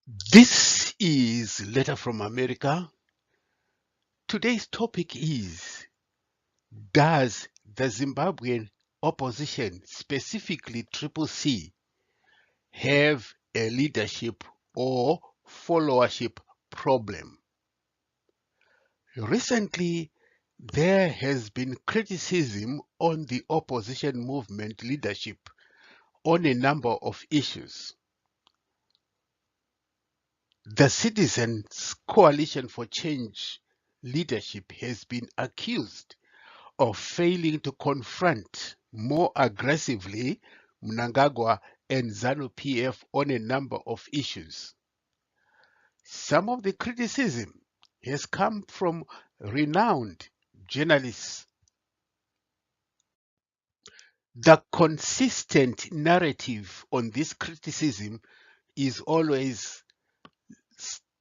This is Letter from America. Today's topic is: does the Zimbabwean opposition, specifically Triple C, have a leadership or followership problem? Recently, there has been criticism on the opposition movement leadership on a number of issues. The Citizens Coalition for Change leadership has been accused of failing to confront more aggressively Mnangagwa and ZANU-PF on a number of issues. Some of the criticism has come from renowned journalists. The consistent narrative on this criticism is always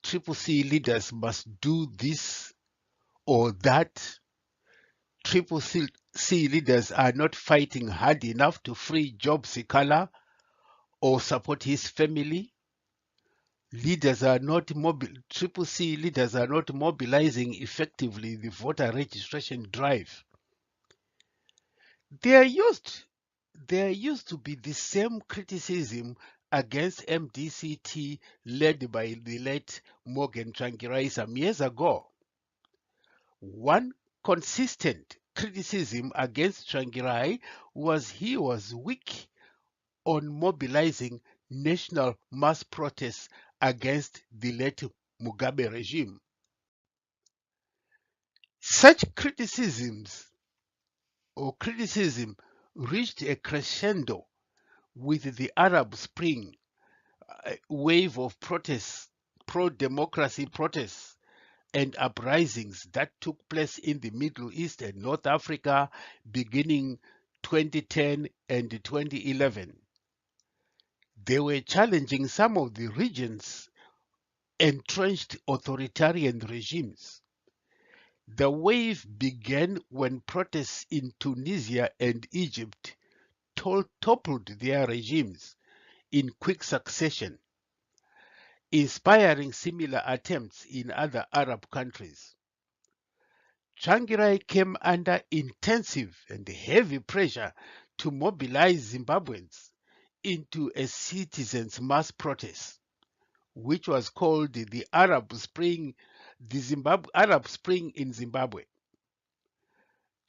Triple C leaders must do this or that. Triple C leaders are not fighting hard enough to free Job Sikala or support his family. Triple C leaders are not mobilizing effectively the voter registration drive. There used to be the same criticism against MDCT led by the late Morgan Tsvangirai some years ago. One consistent criticism against Tsvangirai was he was weak on mobilizing national mass protests against the late Mugabe regime. Such criticism reached a crescendo with the Arab Spring wave of protests, pro-democracy protests and uprisings that took place in the Middle East and North Africa beginning 2010 and 2011. They were challenging some of the region's entrenched authoritarian regimes. The wave began when protests in Tunisia and Egypt toppled their regimes in quick succession, inspiring similar attempts in other Arab countries. Tsvangirai came under intensive and heavy pressure to mobilize Zimbabweans into a citizens' mass protest, which was called the Arab Spring in Zimbabwe.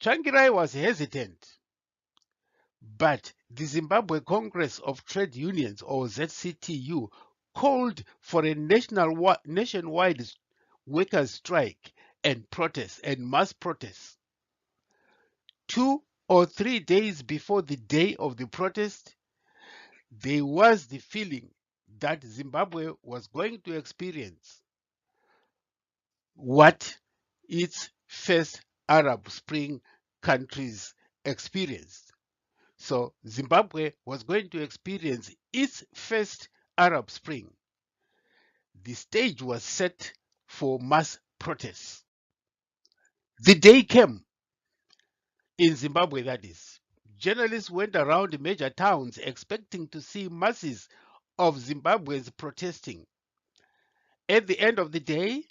Tsvangirai was hesitant, but the Zimbabwe Congress of Trade Unions, or ZCTU, called for a nationwide workers' strike and protest and mass protests. 2 or 3 days before the day of the protest, there was the feeling that Zimbabwe was going to experience what its first Arab Spring countries experienced. So Zimbabwe was going to experience its first Arab Spring. The stage was set for mass protests. The day came in Zimbabwe, that is. Journalists went around major towns expecting to see masses of Zimbabweans protesting. At the end of the day,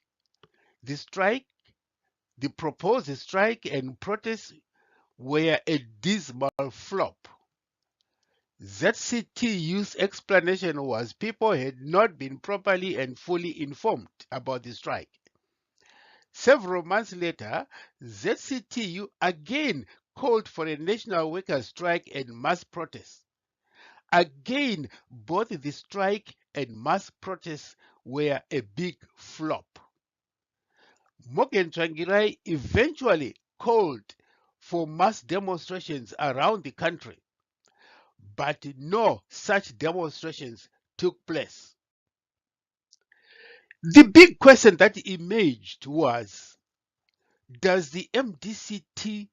the proposed strike and protests were a dismal flop. ZCTU's explanation was people had not been properly and fully informed about the strike. Several months later, ZCTU again called for a national workers' strike and mass protest. Again, both the strike and mass protests were a big flop. Morgan Tsvangirai eventually called for mass demonstrations around the country, but no such demonstrations took place. The big question that emerged was, does the MDCT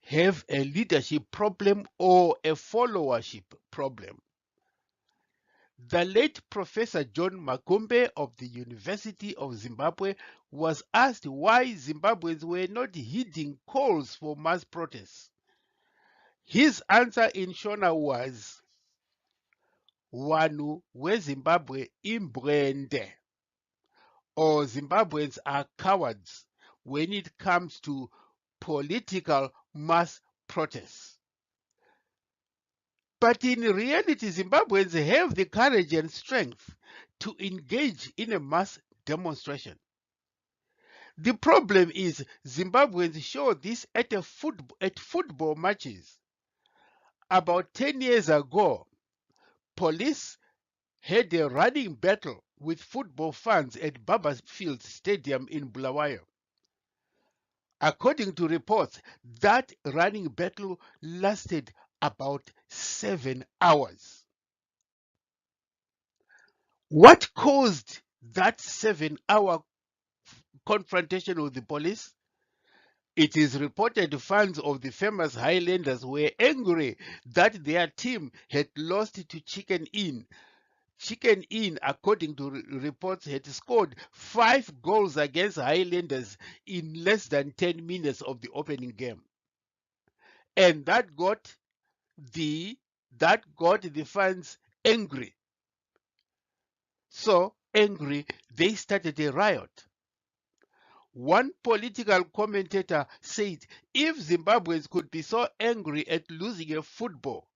have a leadership problem or a followership problem? The late Professor John Magumbe of the University of Zimbabwe was asked why Zimbabweans were not heeding calls for mass protests. His answer in Shona was, Wanu weZimbabwe imbwende, or Zimbabweans are cowards when it comes to political mass protests. But in reality, Zimbabweans have the courage and strength to engage in a mass demonstration. The problem is Zimbabweans show this at football matches. About 10 years ago, police had a running battle with football fans at Barberfield Stadium in Bulawayo. According to reports, that running battle lasted about 7 hours. What caused that 7-hour confrontation with the police? It is reported fans of the famous Highlanders were angry that their team had lost to Chicken Inn. Chicken Inn, according to reports, had scored 5 goals against Highlanders in less than 10 minutes of the opening game. And that got the fans angry. So angry, they started a riot. One political commentator said if Zimbabweans could be so angry at losing a football,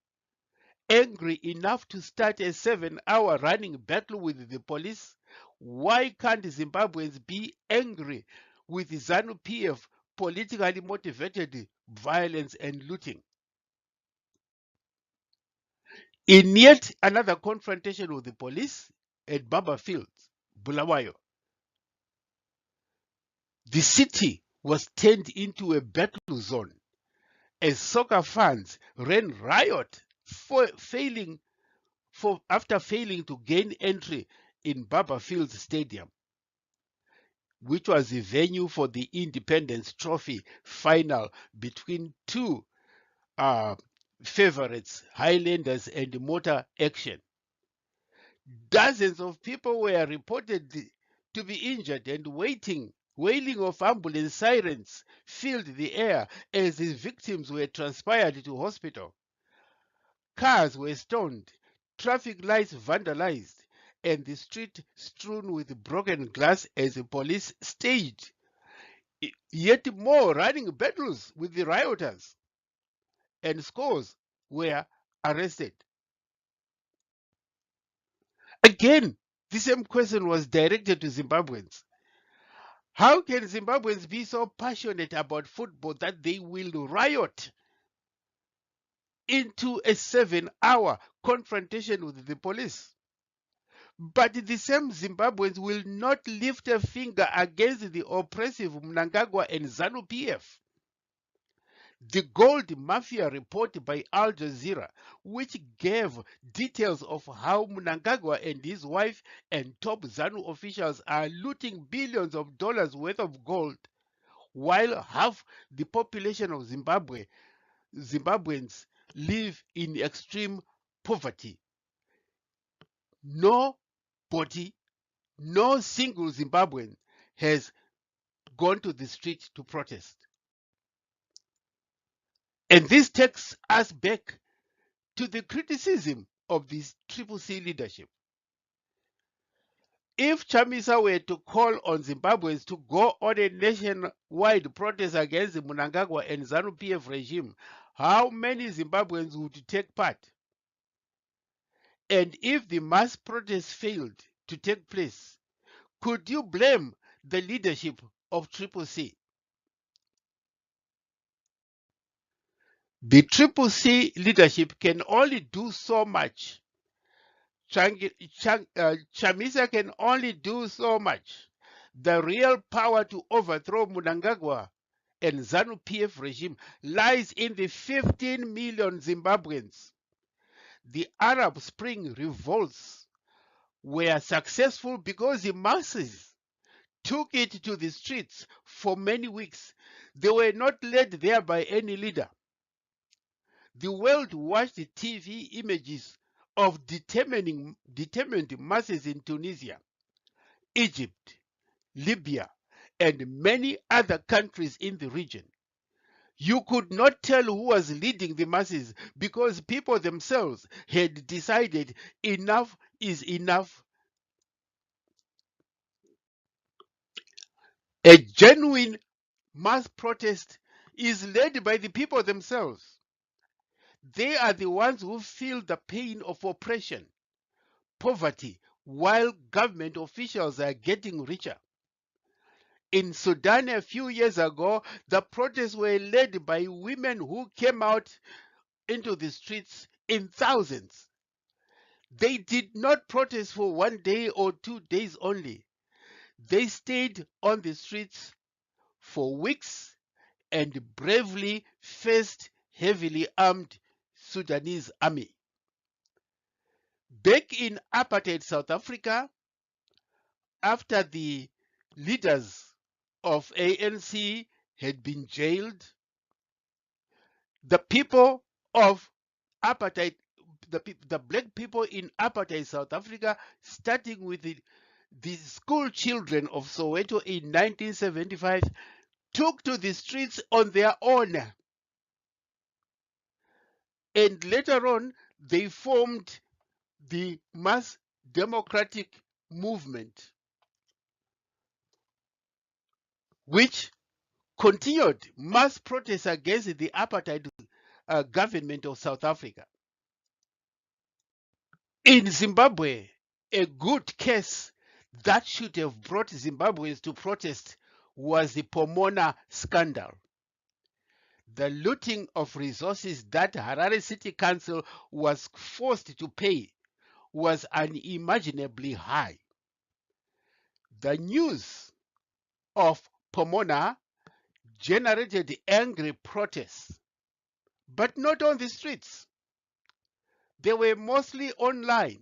angry enough to start a 7-hour running battle with the police, why can't Zimbabweans be angry with ZANU-PF politically motivated violence and looting? In yet another confrontation with the police at Barberfield, Bulawayo, the city was turned into a battle zone as soccer fans ran riot after failing to gain entry in Barberfield Stadium, which was the venue for the Independence Trophy final between two favorites, Highlanders and Motor Action. Dozens of people were reported to be injured, and wailing of ambulance sirens filled the air as the victims were transported to hospital. Cars were stoned, traffic lights vandalized, and the street strewn with broken glass as the police staged yet more running battles with the rioters, and scores were arrested. Again, the same question was directed to Zimbabweans. How can Zimbabweans be so passionate about football that they will riot into a 7-hour confrontation with the police? But the same Zimbabweans will not lift a finger against the oppressive Mnangagwa and ZANU-PF. The Gold Mafia report by Al Jazeera, which gave details of how Mnangagwa and his wife and top ZANU officials are looting billions of dollars worth of gold, while half the population of Zimbabweans live in extreme poverty. Nobody, no single Zimbabwean has gone to the street to protest. And this takes us back to the criticism of this CCC leadership. If Chamisa were to call on Zimbabweans to go on a nationwide protest against the Mnangagwa and ZANU-PF regime, how many Zimbabweans would take part? And if the mass protest failed to take place, could you blame the leadership of CCC? The CCC leadership can only do so much. Chamisa can only do so much. The real power to overthrow Mnangagwa and ZANU-PF regime lies in the 15 million Zimbabweans. The Arab Spring revolts were successful because the masses took it to the streets for many weeks. They were not led there by any leader. The world watched the TV images of determined masses in Tunisia, Egypt, Libya, and many other countries in the region. You could not tell who was leading the masses because people themselves had decided enough is enough. A genuine mass protest is led by the people themselves. They are the ones who feel the pain of oppression, poverty, while government officials are getting richer. In Sudan a few years ago, the protests were led by women who came out into the streets in thousands. They did not protest for 1 day or 2 days only. They stayed on the streets for weeks and bravely faced heavily armed Sudanese army. Back in apartheid South Africa, after the leaders of ANC had been jailed, the people of apartheid, the black people in apartheid South Africa, starting with the school children of Soweto in 1975, took to the streets on their own. And later on, they formed the Mass Democratic Movement, which continued mass protests against the apartheid government of South Africa. In Zimbabwe, a good case that should have brought Zimbabweans to protest was the Pomona scandal. The looting of resources that Harare City Council was forced to pay was unimaginably high. The news of Pomona generated angry protests, but not on the streets. They were mostly online.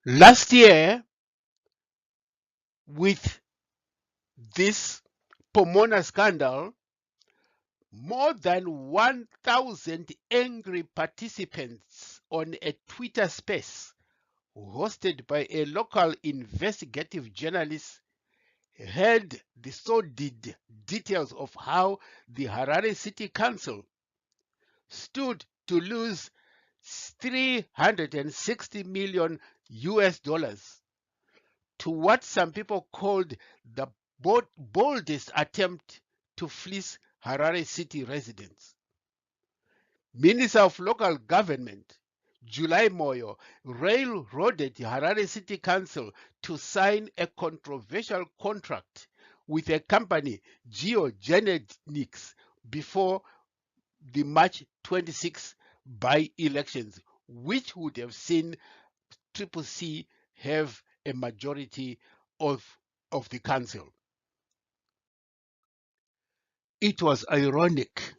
Last year, with this Pomona scandal, more than 1,000 angry participants on a Twitter space hosted by a local investigative journalist heard the sordid details of how the Harare City Council stood to lose 360 million US dollars to what some people called the boldest attempt to fleece Harare City residents. Minister of Local Government July Moyo railroaded Harare City Council to sign a controversial contract with a company, Geogenetics, before the March 26 by-elections, which would have seen CCC have a majority of the council. It was ironic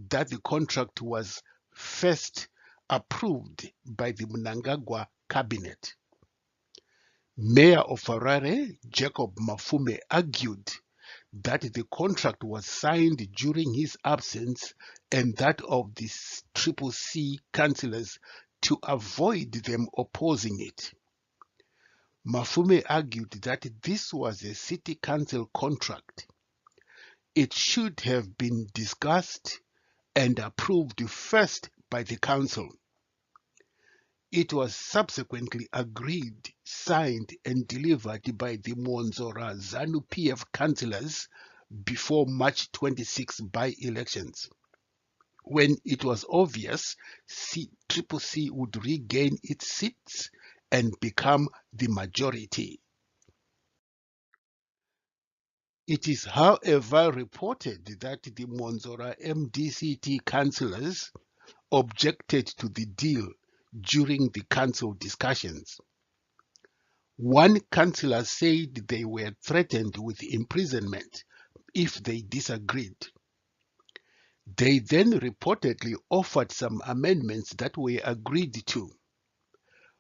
that the contract was first approved by the Mnangagwa cabinet. Mayor of Harare, Jacob Mafume, argued that the contract was signed during his absence and that of the CCC councillors to avoid them opposing it. Mafume argued that this was a city council contract. It should have been discussed and approved first by the council. It was subsequently agreed, signed and delivered by the Monzora ZANU-PF councillors before March 26 by-elections, when it was obvious CCC would regain its seats and become the majority. It is, however, reported that the Monzora MDCT councillors objected to the deal during the council discussions. One councillor said they were threatened with imprisonment if they disagreed. They then reportedly offered some amendments that were agreed to,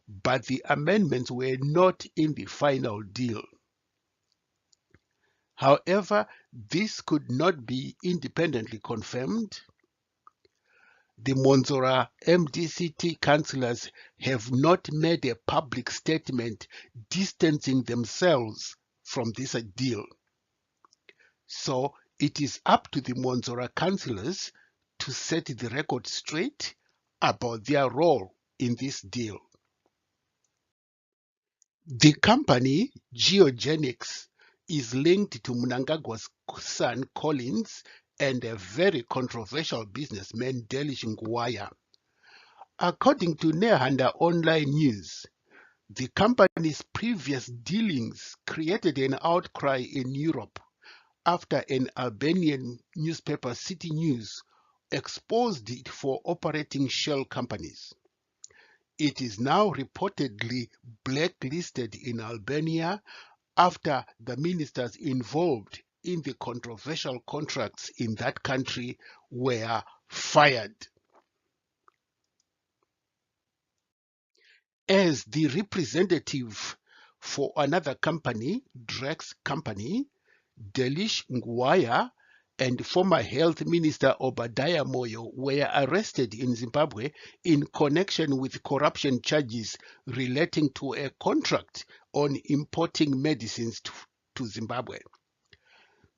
but the amendments were not in the final deal. However, this could not be independently confirmed. The Monzora MDCT councillors have not made a public statement distancing themselves from this deal. So it is up to the Monzora councillors to set the record straight about their role in this deal. The company, Geogenics, is linked to Mnangagwa's son Collins and a very controversial businessman, Delish Ngwaya. According to Nehanda Online News, the company's previous dealings created an outcry in Europe after an Albanian newspaper, City News, exposed it for operating shell companies. It is now reportedly blacklisted in Albania after the ministers involved in the controversial contracts in that country were fired. As the representative for another company, Drex Company, Delish Ngwaya and former Health Minister Obadiah Moyo were arrested in Zimbabwe in connection with corruption charges relating to a contract on importing medicines to Zimbabwe.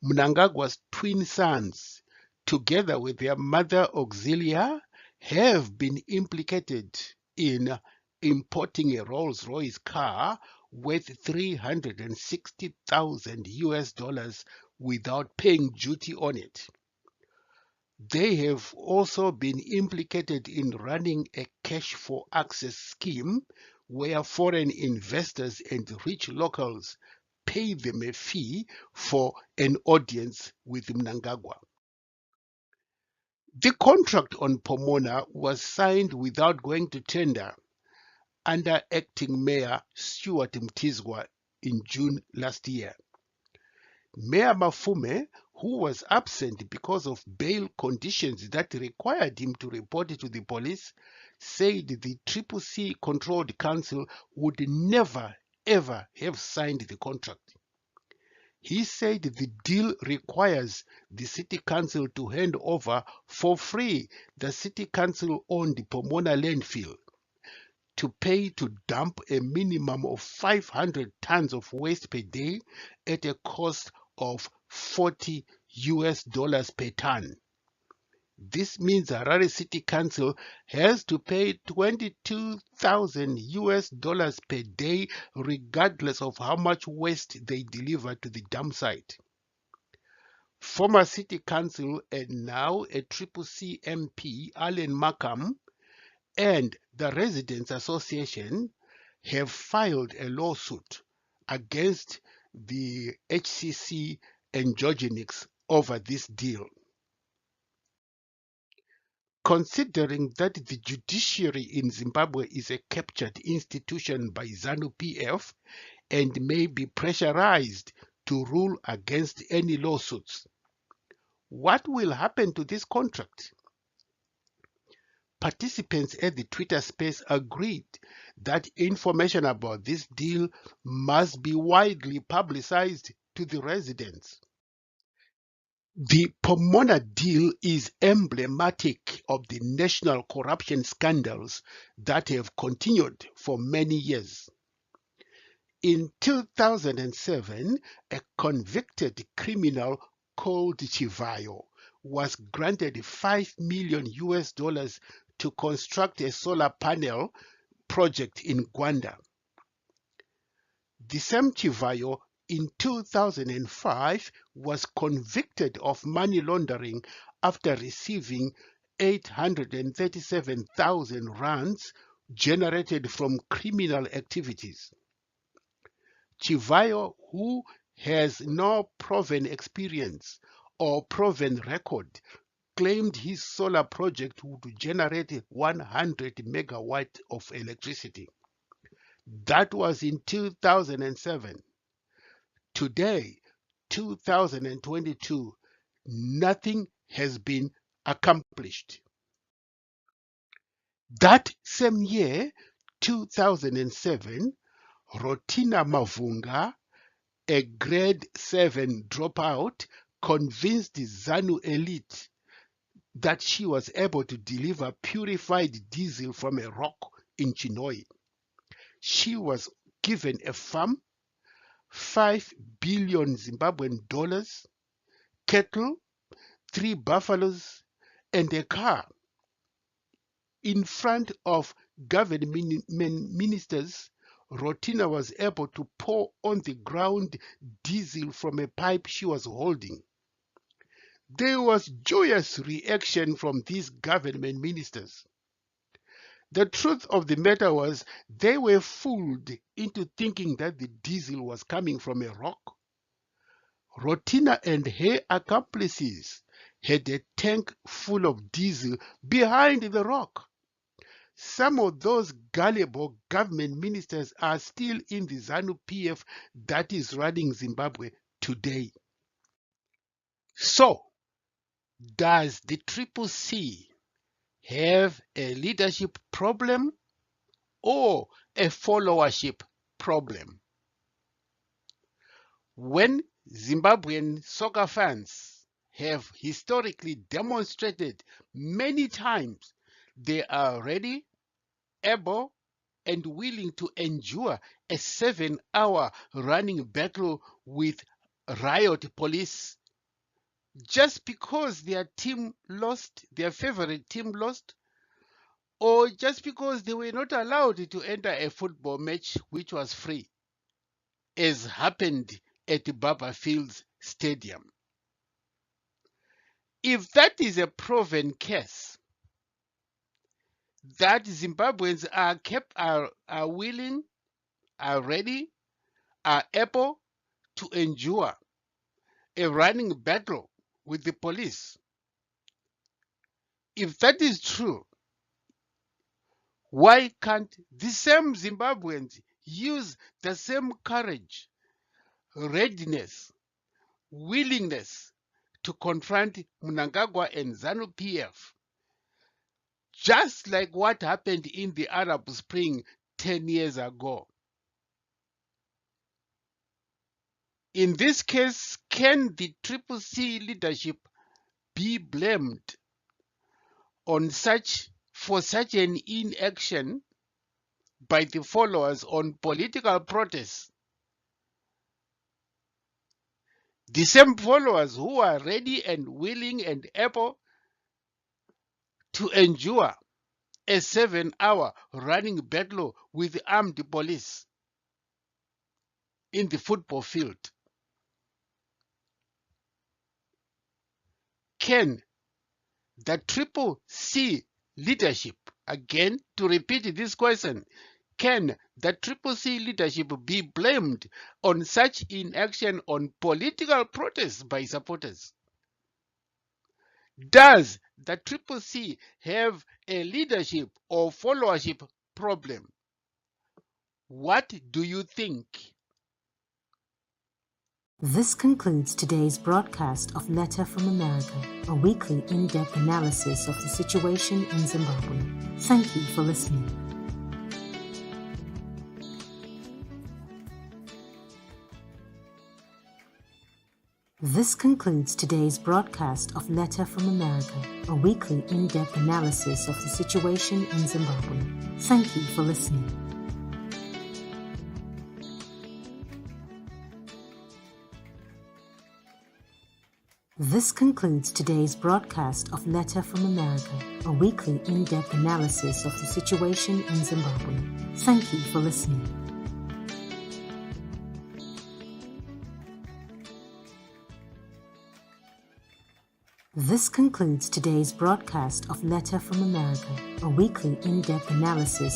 Mnangagwa's twin sons, together with their mother Auxilia, have been implicated in importing a Rolls-Royce car worth $360,000 without paying duty on it. They have also been implicated in running a cash for access scheme where foreign investors and rich locals pay them a fee for an audience with Mnangagwa. The contract on Pomona was signed without going to tender under acting Mayor Stuart Mtizwa in June last year. Mayor Mafume, who was absent because of bail conditions that required him to report to the police, said the CCC-controlled council would never, ever have signed the contract. He said the deal requires the city council to hand over for free the city council-owned Pomona landfill, to pay to dump a minimum of 500 tons of waste per day at a cost of $40 per ton. This means Harare City Council has to pay $22,000 per day regardless of how much waste they deliver to the dump site. Former City Council and now a CCC MP, Alan Markham, and the Residents Association have filed a lawsuit against the HCC and Geogenics over this deal. Considering that the judiciary in Zimbabwe is a captured institution by ZANU-PF and may be pressurized to rule against any lawsuits, what will happen to this contract? Participants at the Twitter space agreed that information about this deal must be widely publicized to the residents. The Pomona deal is emblematic of the national corruption scandals that have continued for many years. In 2007, a convicted criminal called Chivayo was granted $5 million to construct a solar panel project in Gwanda. The same Chivayo in 2005 was convicted of money laundering after receiving 837,000 rands generated from criminal activities. Chivayo, who has no proven experience or proven record, claimed his solar project would generate 100 megawatts of electricity. That was in 2007. Today, 2022, nothing has been accomplished. That same year, 2007, Rotina Mavunga, a grade 7 dropout, convinced the ZANU elite that she was able to deliver purified diesel from a rock in Chinhoyi. She was given a farm, 5 billion Zimbabwean dollars, cattle, 3 buffaloes, and a car. In front of government ministers, Rotina was able to pour on the ground diesel from a pipe she was holding. There was joyous reaction from these government ministers. The truth of the matter was they were fooled into thinking that the diesel was coming from a rock. Rotina and her accomplices had a tank full of diesel behind the rock. Some of those gullible government ministers are still in the ZANU-PF that is running Zimbabwe today. So, does the CCC have a leadership problem or a followership problem? When Zimbabwean soccer fans have historically demonstrated many times they are ready, able, and willing to endure a 7-hour running battle with riot police just because their team lost, their favorite team lost, or just because they were not allowed to enter a football match which was free, as happened at Baba Fields Stadium. If that is a proven case, that Zimbabweans are willing, are ready, are able to endure a running battle with the police. If that is true, why can't the same Zimbabweans use the same courage, readiness, willingness to confront Mnangagwa and ZANU-PF, just like what happened in the Arab Spring 10 years ago? In this case, can the CCC leadership be blamed for such an inaction by the followers on political protests? The same followers who are ready and willing and able to endure a 7-hour running battle with armed police in the football field. Can the CCC leadership, again to repeat this question, can the CCC leadership be blamed on such inaction on political protests by supporters? Does the CCC have a leadership or followership problem? What do you think? This concludes today's broadcast of Letter from America, a weekly in-depth analysis of the situation in Zimbabwe. Thank you for listening. This concludes today's broadcast of Letter from America, a weekly in-depth analysis of the situation in Zimbabwe. Thank you for listening. This concludes today's broadcast of Letter from America, a weekly in-depth analysis of the situation in Zimbabwe. Thank you for listening. This concludes today's broadcast of Letter from America, a weekly in-depth analysis